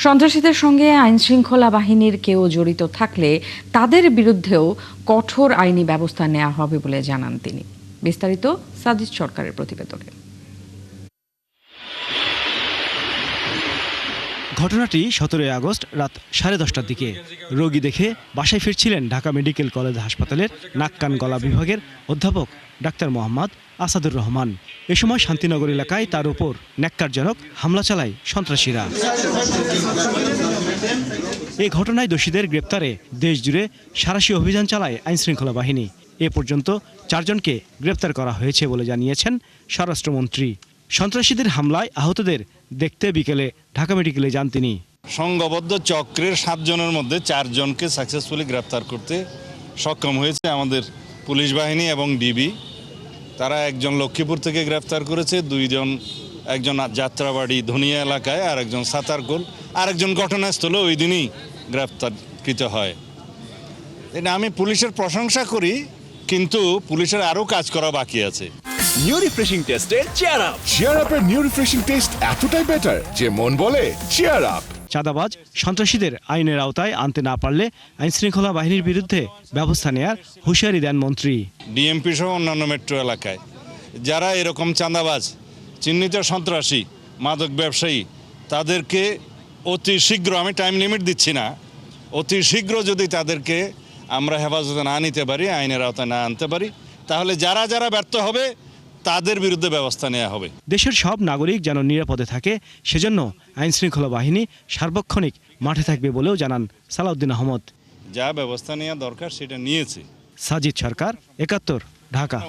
সন্ত্রাসীদের সঙ্গে আইনশৃঙ্খলা বাহিনীর কেউ জড়িত থাকলে তাদের বিরুদ্ধেও কঠোর আইনি ব্যবস্থা নেওয়া হবে বলে জানান তিনি। বিস্তারিত সাজিদ সরকারের প্রতিবেদনে। ঘটনাটি 17 আগস্ট রাত 10:30টার দিকে। রোগী দেখে বাসায় ফিরছিলেন ঢাকা মেডিকেল কলেজ হাসপাতালের নাক কান গলা বিভাগের অধ্যাপক ডাক্তার মোহাম্মদ আসাদুর রহমান। এ সময় শান্তিনগর এলাকায় তার উপর ন্যাক্কারজনক হামলা চালায় সন্ত্রাসীরা। এই ঘটনায় দোষীদের গ্রেপ্তারে দেশজুড়ে সাঁড়াশি অভিযান চালায় আইনশৃঙ্খলা বাহিনী। এ পর্যন্ত 4 জনকে গ্রেপ্তার করা হয়েছে বলে জানিয়েছেন স্বরাষ্ট্রমন্ত্রী। সন্ত্রাসীদের হামলায় আহতদের দেখতে বিকেলে ঢাকা মেডিকেলে যান তিনি। সংঘবদ্ধ চক্রের 7 জনের মধ্যে 4 জনকে সাকসেসফুলি গ্রেপ্তার করতে সক্ষম হয়েছে আমাদের পুলিশ বাহিনী এবং ডিবি। তারা একজন লক্ষ্মীপুর থেকে গ্রেপ্তার করেছে, 2 জন, একজন যাত্রাবাড়ি ধনিয়া এলাকায় আর একজন সাতারকোল, আর একজন ঘটনাস্থলে ওই দিনই গ্রেপ্তারকৃত হয়। এটা আমি পুলিশের প্রশংসা করি, কিন্তু পুলিশের আরও কাজ করা বাকি আছে। নিউ রিফ্রেশিং টেস্টে চিয়ার আপ। চিয়ার আপের নিউ রিফ্রেশিং টেস্ট এতটাই বেটার যে মন বলে চিয়ার আপ। চাঁদাবাজ সন্ত্রাসীদের আইনের আওতায় আনতে না পারলে আইনশৃঙ্খলা বাহিনীর বিরুদ্ধে ব্যবস্থা নেয়ার হুঁশিয়ারি দেন মন্ত্রী। ডিএমপি সহ অন্যান্য মেট্রো এলাকায় যারা এরকম চাঁদাবাজ, চিহ্নিত সন্ত্রাসী, মাদক ব্যবসায়ী, তাদেরকে অতি শীঘ্র, আমি টাইম লিমিট দিচ্ছি না, অতি শীঘ্র যদি তাদেরকে আমরা হেফাজতে না নিতে পারি, আইনের আওতায় না আনতে পারি, তাহলে যারা যারা ব্যর্থ হবে তাদের বিরুদ্ধে ব্যবস্থা নেওয়া হবে। দেশের সব নাগরিক যেন নিরাপদে থাকে, সেজন্য আইনশৃঙ্খলা বাহিনী সার্বক্ষণিক মাঠে থাকবে বলেও জানান সালাউদ্দিন আহমদ। যা ব্যবস্থা নেওয়া দরকার সেটা নিয়েছে। সাজিদ সরকার, 71, ঢাকা।